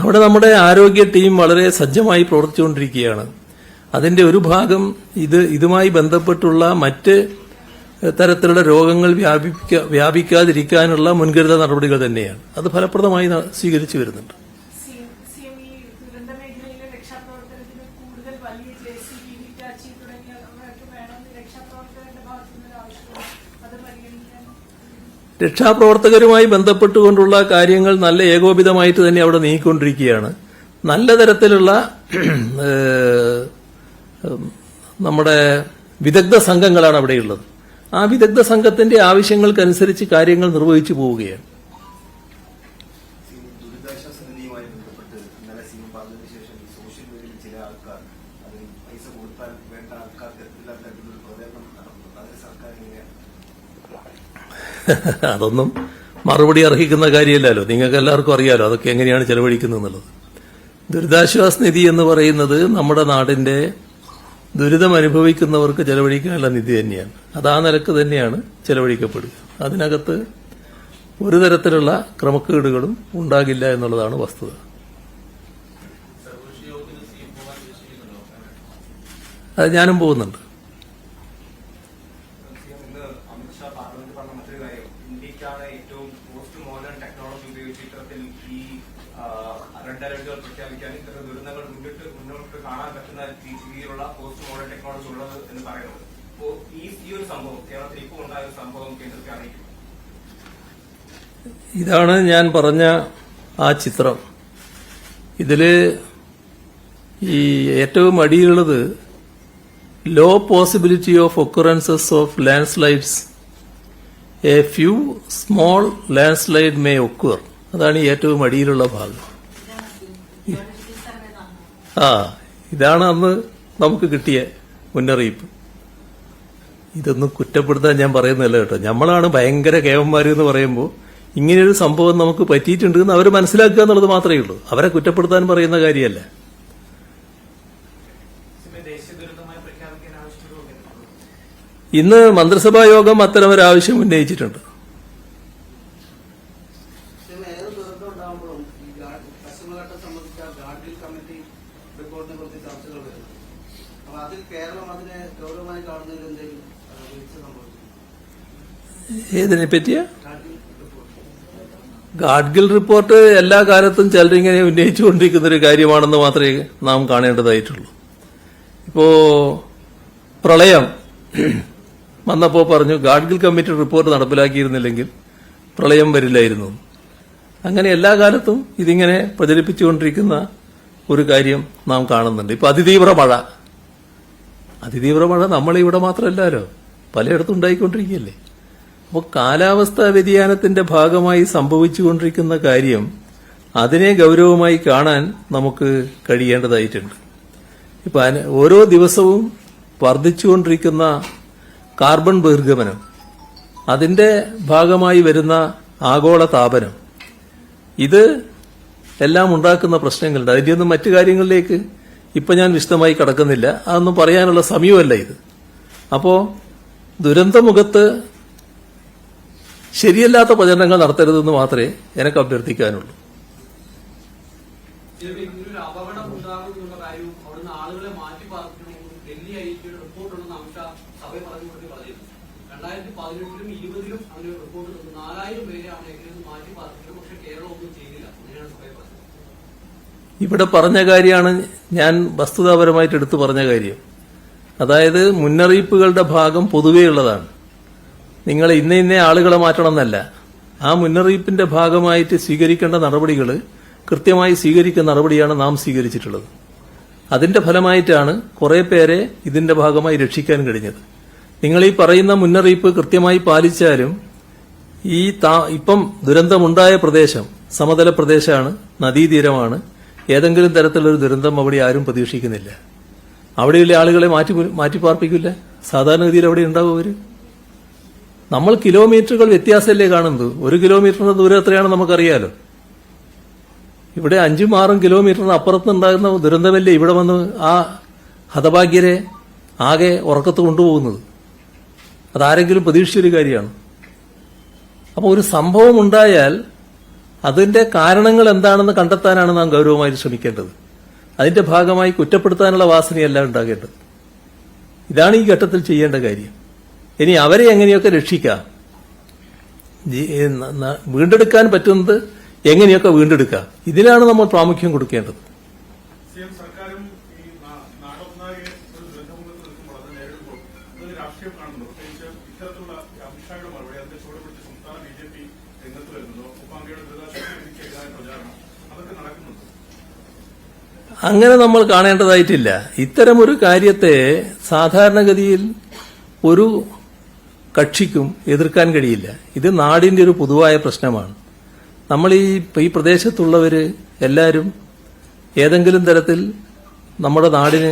അവിടെ നമ്മുടെ ആരോഗ്യ ടീം വളരെ സജ്ജമായി പ്രവർത്തിച്ചുകൊണ്ടിരിക്കുകയാണ്. അതിന്റെ ഒരു ഭാഗം ഇതുമായി ബന്ധപ്പെട്ടുള്ള മറ്റ് തരത്തിലുള്ള രോഗങ്ങൾ വ്യാപിക്കാതിരിക്കാനുള്ള മുൻകരുതൽ നടപടികൾ തന്നെയാണ്. അത് ഫലപ്രദമായി സ്വീകരിച്ചു വരുന്നുണ്ട്. രക്ഷാപ്രവർത്തകരുമായി ബന്ധപ്പെട്ടുകൊണ്ടുള്ള കാര്യങ്ങൾ നല്ല ഏകോപിതമായിട്ട് തന്നെ അവിടെ നീങ്ങിക്കൊണ്ടിരിക്കുകയാണ്. നല്ല തരത്തിലുള്ള നമ്മുടെ വിദഗ്ധ സംഘങ്ങളാണ് അവിടെയുള്ളത്. ആ വിദഗ്ധ സംഘത്തിന്റെ ആവശ്യങ്ങൾക്കനുസരിച്ച് കാര്യങ്ങൾ നിർവഹിച്ചു പോവുകയാണ്. അതൊന്നും മറുപടി അർഹിക്കുന്ന കാര്യമല്ലല്ലോ. നിങ്ങൾക്ക് എല്ലാവർക്കും അറിയാലോ അതൊക്കെ എങ്ങനെയാണ് ചെലവഴിക്കുന്നത് എന്നുള്ളത്. ദുരിതാശ്വാസ നിധി എന്ന് പറയുന്നത് നമ്മുടെ നാടിന്റെ ദുരിതം അനുഭവിക്കുന്നവർക്ക് ചെലവഴിക്കാനുള്ള നിധി തന്നെയാണ്. അത് ആ നിലക്ക് തന്നെയാണ് ചെലവഴിക്കപ്പെടുക. അതിനകത്ത് ഒരു തരത്തിലുള്ള ക്രമക്കേടുകളും ഉണ്ടാകില്ല എന്നുള്ളതാണ് വസ്തുത. അത് ഞാനും പോകുന്നുണ്ട്. ഇന്ത്യക്കാണ് ഏറ്റവും മോസ്റ്റ് മോഡേൺ ടെക്നോളജി ഉപയോഗിച്ച് ഇത്തരത്തിൽ ഈ റെഡ് അലർട്ടുകൾ പ്രഖ്യാപിക്കാൻ ഇത്തരം ദുരന്തങ്ങൾ മുന്നോട്ട് കാണാൻ പറ്റുന്ന രീതിയിലുള്ള പോസ്റ്റ് മോഡേൺ ടെക്നോളജി ഉള്ളത് എന്ന് പറയുന്നത്. അപ്പോൾ ഈ ഒരു സംഭവം കേരളത്തിൽ ഇപ്പോൾ ഉണ്ടായ ഒരു സംഭവം കേന്ദ്രത്തെ അറിയിക്കും. ഇതാണ് ഞാൻ പറഞ്ഞ ആ ചിത്രം. ഇതില് ഈ ഏറ്റവും അടിയിലുള്ളത് low possibility of occurrences of landslides, a few small landslide may occur. അതാണ് ഈ ഏറ്റവും അടിയിലുള്ള ഭാഗം. ഇതാണ് അന്ന് നമുക്ക് കിട്ടിയ മുന്നറിയിപ്പ്. ഇതൊന്നും കുറ്റപ്പെടുത്താൻ ഞാൻ പറയുന്നില്ല കേട്ടോ. നമ്മളാണ് ഭയങ്കര കേവന്മാര് എന്ന് പറയുമ്പോൾ ഇങ്ങനെയൊരു സംഭവം നമുക്ക് പറ്റിയിട്ടുണ്ട് എന്ന് അവർ മനസ്സിലാക്കുക എന്നുള്ളത് മാത്രമേ ഉള്ളൂ. അവരെ കുറ്റപ്പെടുത്താൻ പറയുന്ന കാര്യമല്ല. ഇന്ന് മന്ത്രിസഭാ യോഗം അത്തരമൊരാവശ്യം ഉന്നയിച്ചിട്ടുണ്ട്. ഏതിനെ പറ്റിയ ഗാഡ്ഗിൽ റിപ്പോർട്ട് എല്ലാ കാലത്തും ചിലരിങ്ങനെ ഉന്നയിച്ചുകൊണ്ടിരിക്കുന്ന ഒരു കാര്യമാണെന്ന് മാത്രമേ നാം കാണേണ്ടതായിട്ടുള്ളൂ. ഇപ്പോ പ്രളയം വന്നപ്പോൾ പറഞ്ഞു ഗാഡ്ഗിൽ കമ്മിറ്റി റിപ്പോർട്ട് നടപ്പിലാക്കിയിരുന്നില്ലെങ്കിൽ പ്രളയം വരില്ലായിരുന്നു. അങ്ങനെ എല്ലാ കാലത്തും ഇതിങ്ങനെ പ്രചരിപ്പിച്ചുകൊണ്ടിരിക്കുന്ന ഒരു കാര്യം നാം കാണുന്നുണ്ട്. ഇപ്പൊ അതിതീവ്ര മഴ നമ്മളിവിടെ മാത്രമല്ലല്ലോ, പലയിടത്തും ഉണ്ടായിക്കൊണ്ടിരിക്കുകയല്ലേ. അപ്പോൾ കാലാവസ്ഥാ വ്യതിയാനത്തിന്റെ ഭാഗമായി സംഭവിച്ചുകൊണ്ടിരിക്കുന്ന കാര്യം അതിനെ ഗൌരവമായി കാണാൻ നമുക്ക് കഴിയേണ്ടതായിട്ടുണ്ട്. ഇപ്പൊ ഓരോ ദിവസവും വർദ്ധിച്ചുകൊണ്ടിരിക്കുന്ന കാർബൺ ബഹിർഗമനം, അതിന്റെ ഭാഗമായി വരുന്ന ആഗോള താപനം, ഇത് എല്ലാം ഉണ്ടാക്കുന്ന പ്രശ്നങ്ങളുണ്ട്. അതിന്റെയൊന്നും മറ്റു കാര്യങ്ങളിലേക്ക് ഇപ്പൊ ഞാൻ വിശദമായി കടക്കുന്നില്ല. അതൊന്നും പറയാനുള്ള സമയമല്ല ഇത്. അപ്പോ ദുരന്തമുഖത്ത് ശരിയല്ലാത്ത പ്രചരണങ്ങൾ നടത്തരുതെന്ന് മാത്രമേ എനിക്ക് അഭ്യർത്ഥിക്കാനുള്ളൂ. ഇവിടെ പറഞ്ഞ കാര്യമാണ് ഞാൻ വസ്തുതാപരമായിട്ട് എടുത്തു പറഞ്ഞ കാര്യം. അതായത് മുന്നറിയിപ്പുകളുടെ ഭാഗം പൊതുവെയുള്ളതാണ്. നിങ്ങൾ ഇന്ന ആളുകളെ മാറ്റണം എന്നല്ല. ആ മുന്നറിയിപ്പിന്റെ ഭാഗമായിട്ട് സ്വീകരിക്കേണ്ട നടപടികൾ കൃത്യമായി സ്വീകരിക്കുന്ന നടപടിയാണ് നാം സ്വീകരിച്ചിട്ടുള്ളത്. അതിന്റെ ഫലമായിട്ടാണ് കുറെ പേരെ ഇതിന്റെ ഭാഗമായി രക്ഷിക്കാൻ കഴിഞ്ഞത്. നിങ്ങൾ ഈ പറയുന്ന മുന്നറിയിപ്പ് കൃത്യമായി പാലിച്ചാലും ഈ ഇപ്പം ദുരന്തമുണ്ടായ പ്രദേശം സമതല പ്രദേശമാണ്, നദീതീരമാണ്. ഏതെങ്കിലും തരത്തിലൊരു ദുരന്തം അവിടെ ആരും പ്രതീക്ഷിക്കുന്നില്ല. അവിടെയുള്ള ആളുകളെ മാറ്റിപ്പാർപ്പിക്കില്ല. സാധാരണഗതിയിൽ അവിടെ ഉണ്ടാവും അവര്. നമ്മൾ കിലോമീറ്ററുകൾ വ്യത്യാസമല്ലേ കാണുന്നത്. 1 കിലോമീറ്ററിന്റെ ദൂരം എത്രയാണെന്ന് നമുക്കറിയാലോ. ഇവിടെ 5-6 കിലോമീറ്ററിന് അപ്പുറത്തുണ്ടാകുന്ന ദുരന്തമല്ലേ ഇവിടെ വന്ന് ആ ഹതഭാഗ്യരെ ആകെ ഉറക്കത്ത് കൊണ്ടുപോകുന്നത്. അതാരെങ്കിലും പ്രതീക്ഷിച്ചൊരു കാര്യമാണ്. അപ്പോൾ ഒരു സംഭവം ഉണ്ടായാൽ അതിന്റെ കാരണങ്ങൾ എന്താണെന്ന് കണ്ടെത്താനാണ് നാം ഗൗരവമായി ശ്രമിക്കേണ്ടത്. അതിന്റെ ഭാഗമായി കുറ്റപ്പെടുത്താനുള്ള വാസനയല്ല ഉണ്ടാകേണ്ടത്. ഇതാണ് ഈ ഘട്ടത്തിൽ ചെയ്യേണ്ട കാര്യം. ഇനി അവരെ എങ്ങനെയൊക്കെ രക്ഷിക്കാം, വീണ്ടെടുക്കാൻ പറ്റുന്നത് എങ്ങനെയൊക്കെ വീണ്ടെടുക്കാം, ഇതിനാണ് നമ്മൾ പ്രാമുഖ്യം കൊടുക്കേണ്ടത്. സർക്കാരും ഈ നാടൊന്നാകെ ഒരു ദുരന്തമുഖത്ത് നിൽക്കുമ്പോൾ അത് നേരിടുമ്പോൾ അതൊരു രാഷ്ട്രീയം കാണുന്നു. പ്രത്യേകിച്ച് ഇത്തരത്തിലുള്ള അമിത്ഷായുടെ മറുപടി അതിന്റെ ചുവടുപിടിച്ച് സംസ്ഥാന BJP രംഗത്ത് വരുന്നു. ഉപ്പാങ്കയുടെ ദുരിതാശ്വാസ നിധിക്കെതിരായ പ്രചാരണം അതൊക്കെ നടക്കുന്നുണ്ട്. അങ്ങനെ നമ്മൾ കാണേണ്ടതായിട്ടില്ല. ഇത്തരമൊരു കാര്യത്തെ സാധാരണഗതിയിൽ ഒരു കക്ഷിക്കും എതിർക്കാൻ കഴിയില്ല. ഇത് നാടിന്റെ ഒരു പൊതുവായ പ്രശ്നമാണ്. നമ്മൾ ഈ പ്രദേശത്തുള്ളവര് എല്ലാവരും ഏതെങ്കിലും തരത്തിൽ നമ്മുടെ നാടിന്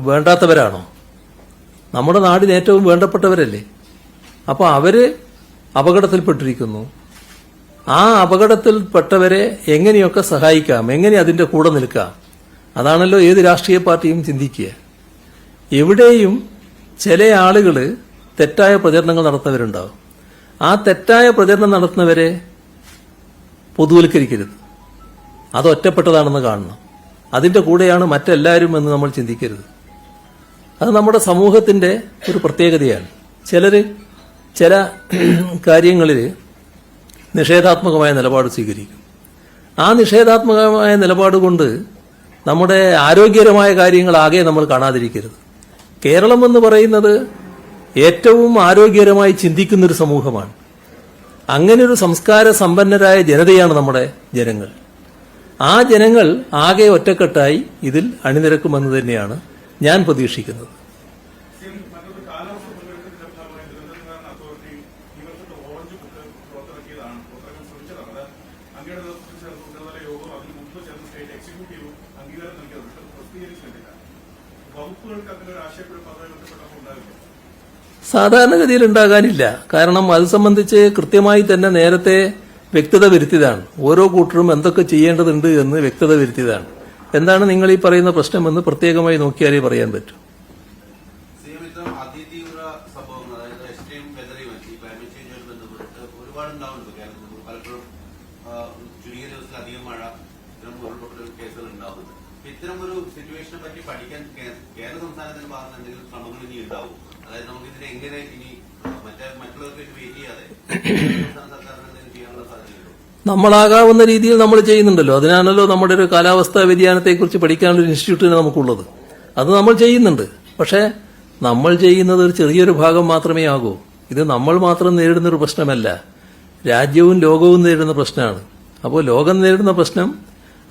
വേണ്ടാത്തവരാണോ? നമ്മുടെ നാടിന് ഏറ്റവും വേണ്ടപ്പെട്ടവരല്ലേ? അപ്പോൾ അവര് അപകടത്തിൽപ്പെട്ടിരിക്കുന്നു. ആ അപകടത്തിൽപ്പെട്ടവരെ എങ്ങനെയൊക്കെ സഹായിക്കാം, എങ്ങനെ അതിന്റെ കൂടെ നിൽക്കാം, അതാണല്ലോ ഏത് രാഷ്ട്രീയ പാർട്ടിയും ചിന്തിക്കുക. എവിടെയും ചില ആളുകൾ തെറ്റായ പ്രചരണങ്ങൾ നടത്തുന്നവരുണ്ടാവും. ആ തെറ്റായ പ്രചരണം നടത്തുന്നവരെ പൊതുവൽക്കരിക്കരുത്. അത് ഒറ്റപ്പെട്ടതാണെന്ന് കാണണം. അതിന്റെ കൂടെയാണ് മറ്റെല്ലാവരും എന്ന് നമ്മൾ ചിന്തിക്കരുത്. അത് നമ്മുടെ സമൂഹത്തിന്റെ ഒരു പ്രത്യേകതയാണ്. ചില കാര്യങ്ങളിൽ നിഷേധാത്മകമായ നിലപാട് സ്വീകരിക്കും. ആ നിഷേധാത്മകമായ നിലപാട് കൊണ്ട് നമ്മുടെ ആരോഗ്യകരമായ കാര്യങ്ങൾ ആകെ നമ്മൾ കാണാതിരിക്കരുത്. കേരളം എന്ന് പറയുന്നത് ഏറ്റവും ആരോഗ്യകരമായി ചിന്തിക്കുന്നൊരു സമൂഹമാണ്. അങ്ങനെയൊരു സംസ്കാര സമ്പന്നരായ ജനതയാണ് നമ്മുടെ ജനങ്ങൾ. ആ ജനങ്ങൾ ആകെ ഒറ്റക്കെട്ടായി ഇതിൽ അണിനിരക്കുമെന്ന് തന്നെയാണ് ഞാൻ പ്രതീക്ഷിക്കുന്നത്. മറ്റൊരു കാലാവസ്ഥ മുന്നൊരുക്കത്തിന്റെ ഭാഗമായി ദുരന്തനിവാരണ അതോറിറ്റി ഈ വർഷത്തെ ഓറഞ്ച് ബുക്ക് പുറത്തിറക്കാൻ ശ്രമിച്ചതാണ്. അത് അങ്ങയുടെ നേതൃത്വത്തിൽ ചേർന്ന ഉന്നതതല യോഗം അതിന് മുമ്പ് ചേർന്ന സ്റ്റേറ്റ് എക്സിക്യൂട്ടീവ് അംഗീകാരം നൽകിയത് പ്രസിദ്ധീകരിച്ചിട്ടില്ല. വകുപ്പുകൾക്ക് അങ്ങനെ ഒരു ആശയക്കുഴപ്പം അതുമായി ബന്ധപ്പെട്ടപ്പോൾ ഉണ്ടാവില്ല. സാധാരണഗതിയിൽ ഉണ്ടാകാനില്ല. കാരണം അത് സംബന്ധിച്ച് കൃത്യമായി തന്നെ നേരത്തെ വ്യക്തത വരുത്തിയതാണ്. ഓരോ കൂട്ടരും എന്തൊക്കെ ചെയ്യേണ്ടതുണ്ട് എന്ന് വ്യക്തത വരുത്തിയതാണ്. എന്താണ് നിങ്ങൾ ഈ പറയുന്ന പ്രശ്നമെന്ന് പ്രത്യേകമായി നോക്കിയാലേ പറയാൻ പറ്റൂ. അതിതീവ്ര സംഭവങ്ങൾ, അതായത് എക്സ്ട്രീം വെതർ ഇവന്റ്, ക്ലൈമറ്റ് ചേഞ്ചുമായി ബന്ധപ്പെട്ട് ഒരുപാടുണ്ടാവുന്നുണ്ട് കേരളത്തിൽ. പലപ്പോഴും ചുരുങ്ങിയ ദിവസത്തിൽ അധികം മഴ, ഇത്തരം ഉരുൾപൊട്ടൽ കേസുകൾ ഉണ്ടാവുന്നുണ്ട്. ഇത്തരം ഒരു സിറ്റുവേഷനെ പറ്റി പഠിക്കാൻ കേരള സംസ്ഥാനത്തിന്റെ ഭാഗത്ത് എന്തെങ്കിലും ശ്രമങ്ങൾ ഇനി ഉണ്ടാവും? അതായത് നമുക്ക് ഇതിനെ എങ്ങനെ ഇനി മറ്റുള്ളവർക്ക് വെയിറ്റ് ചെയ്യാതെ സംസ്ഥാന സർക്കാരിന് എന്തെങ്കിലും ചെയ്യാനുള്ള സാധ്യതയുണ്ടോ? നമ്മളാകാവുന്ന രീതിയിൽ നമ്മൾ ചെയ്യുന്നുണ്ടല്ലോ. അതിനാണല്ലോ നമ്മുടെ ഒരു കാലാവസ്ഥാ വ്യതിയാനത്തെക്കുറിച്ച് പഠിക്കാനുള്ള ഒരു ഇൻസ്റ്റിറ്റ്യൂട്ടിന് നമുക്കുള്ളത്. അത് നമ്മൾ ചെയ്യുന്നുണ്ട്. പക്ഷേ നമ്മൾ ചെയ്യുന്നത് ഒരു ചെറിയൊരു ഭാഗം മാത്രമേ ആകൂ. ഇത് നമ്മൾ മാത്രം നേരിടുന്നൊരു പ്രശ്നമല്ല, രാജ്യവും ലോകവും നേരിടുന്ന പ്രശ്നമാണ്. അപ്പോൾ ലോകം നേരിടുന്ന പ്രശ്നം,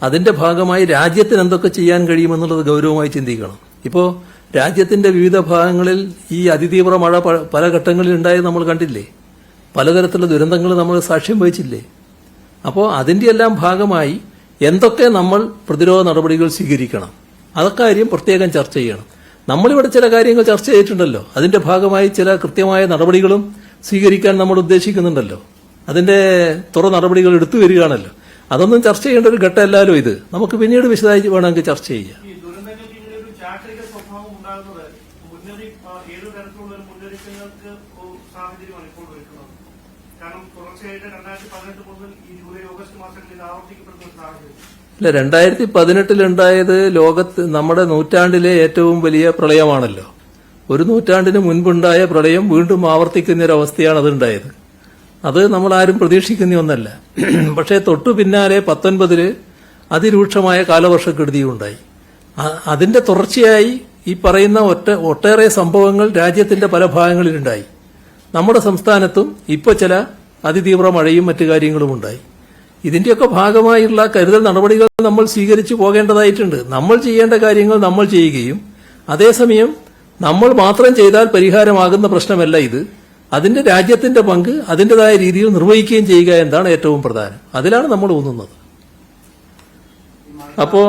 അതിന്റെ ഭാഗമായി രാജ്യത്തിന് എന്തൊക്കെ ചെയ്യാൻ കഴിയുമെന്നുള്ളത് ഗൗരവമായി ചിന്തിക്കണം. ഇപ്പോൾ രാജ്യത്തിന്റെ വിവിധ ഭാഗങ്ങളിൽ ഈ അതിതീവ്ര മഴ പല ഘട്ടങ്ങളിൽ ഉണ്ടായത് നമ്മൾ കണ്ടില്ലേ? പലതരത്തിലുള്ള ദുരന്തങ്ങൾ നമ്മൾ സാക്ഷ്യം വഹിച്ചില്ലേ? അപ്പോൾ അതിന്റെ എല്ലാം ഭാഗമായി എന്തൊക്കെ നമ്മൾ പ്രതിരോധ നടപടികൾ സ്വീകരിക്കണം, അതൊക്കെ പ്രത്യേകം ചർച്ച ചെയ്യണം. നമ്മളിവിടെ ചില കാര്യങ്ങൾ ചർച്ച ചെയ്തിട്ടുണ്ടല്ലോ. അതിന്റെ ഭാഗമായി ചില കൃത്യമായ നടപടികളും സ്വീകരിക്കാൻ നമ്മൾ ഉദ്ദേശിക്കുന്നുണ്ടല്ലോ. അതിന്റെ നടപടികൾ എടുത്തു വരികയാണല്ലോ. അതൊന്നും ചർച്ച ചെയ്യേണ്ട ഒരു ഘട്ടമല്ലല്ലോ ഇത്. നമുക്ക് പിന്നീട് വിശദമായി വേണമെങ്കിൽ ചർച്ച ചെയ്യാം. ഈ ദുരന്തങ്ങൾക്ക് ഇങ്ങനെ ഒരു ചാക്രിക സ്വഭാവം ഉണ്ടാകുന്നത് ഏതു തരത്തിലുള്ള മുന്നറിയിപ്പുകൾക്ക് സാഹചര്യമാണ് ഇപ്പോൾ ഒരുക്കുന്നത്. കാരണം തുടർച്ചയായിട്ട് 2018 മുതൽ ഈ ജൂലൈ ഓഗസ്റ്റ് മാസങ്ങളിൽ ഇത് ആവർത്തിക്കപ്പെടുന്ന ഒരു സാഹചര്യം. ഇല്ല, 2018 ലോകത്ത് നമ്മുടെ നൂറ്റാണ്ടിലെ ഏറ്റവും വലിയ പ്രളയമാണല്ലോ. ഒരു നൂറ്റാണ്ടിന് മുൻപുണ്ടായ പ്രളയം വീണ്ടും ആവർത്തിക്കുന്ന ഒരു അവസ്ഥയാണ് അതുണ്ടായത്. അത് നമ്മൾ ആരും പ്രതീക്ഷിക്കുന്ന ഒന്നല്ല. പക്ഷേ തൊട്ടു പിന്നാലെ 19 അതിരൂക്ഷമായ കാലവർഷക്കെടുതിയുണ്ടായി. അതിന്റെ തുടർച്ചയായി ഈ പറയുന്ന ഒട്ടേറെ സംഭവങ്ങൾ രാജ്യത്തിന്റെ പല ഭാഗങ്ങളിലുണ്ടായി. നമ്മുടെ സംസ്ഥാനത്തും ഇപ്പോൾ ചില അതിതീവ്ര മഴയും മറ്റു കാര്യങ്ങളും ഉണ്ടായി. ഇതിന്റെയൊക്കെ ഭാഗമായുള്ള കരുതൽ നടപടികൾ നമ്മൾ സ്വീകരിച്ചു പോകേണ്ടതായിട്ടുണ്ട്. നമ്മൾ ചെയ്യേണ്ട കാര്യങ്ങൾ നമ്മൾ ചെയ്യുകയും അതേസമയം നമ്മൾ മാത്രം ചെയ്താൽ പരിഹാരമാകുന്ന പ്രശ്നമല്ല ഇത്. അതിന്റെ രാജ്യത്തിന്റെ പങ്ക് അതിന്റേതായ രീതിയിൽ നിർവഹിക്കുകയും ചെയ്യുക എന്നതാണ് ഏറ്റവും പ്രധാനം. അതിലാണ് നമ്മൾ ഊന്നുന്നത്. അപ്പോ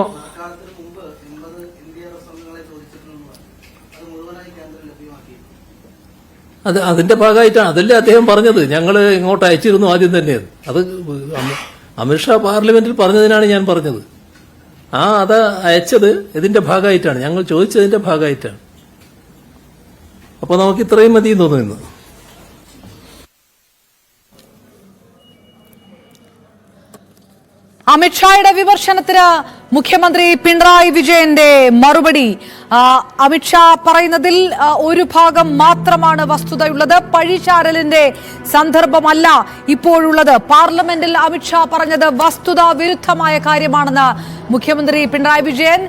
അതിന്റെ ഭാഗമായിട്ടാണ്, അതല്ലേ അദ്ദേഹം പറഞ്ഞത്. ഞങ്ങൾ ഇങ്ങോട്ട് അയച്ചിരുന്നു ആദ്യം തന്നെ. അത് അമിത്ഷാ പാർലമെന്റിൽ പറഞ്ഞതിനാണ് ഞാൻ പറഞ്ഞത്. അത് അയച്ചത് ഇതിന്റെ ഭാഗമായിട്ടാണ്, ഞങ്ങൾ ചോദിച്ചതിന്റെ ഭാഗമായിട്ടാണ്. അപ്പോൾ നമുക്ക് ഇത്രയും മതി തോന്നുന്നു. അമിത്ഷായുടെ വിമർശനത്തിന് മുഖ്യമന്ത്രി പിണറായി വിജയന്റെ മറുപടി. അമിത്ഷാ പറയുന്നതിൽ ഒരു ഭാഗം മാത്രമാണ് വസ്തുതയുള്ളത്. പഴിചാരലിന്റെ സന്ദർഭമല്ല ഇപ്പോഴുള്ളത്. പാർലമെന്റിൽ അമിത്ഷാ പറഞ്ഞത് വസ്തുതാ വിരുദ്ധമായ കാര്യമാണെന്ന് മുഖ്യമന്ത്രി പിണറായി വിജയൻ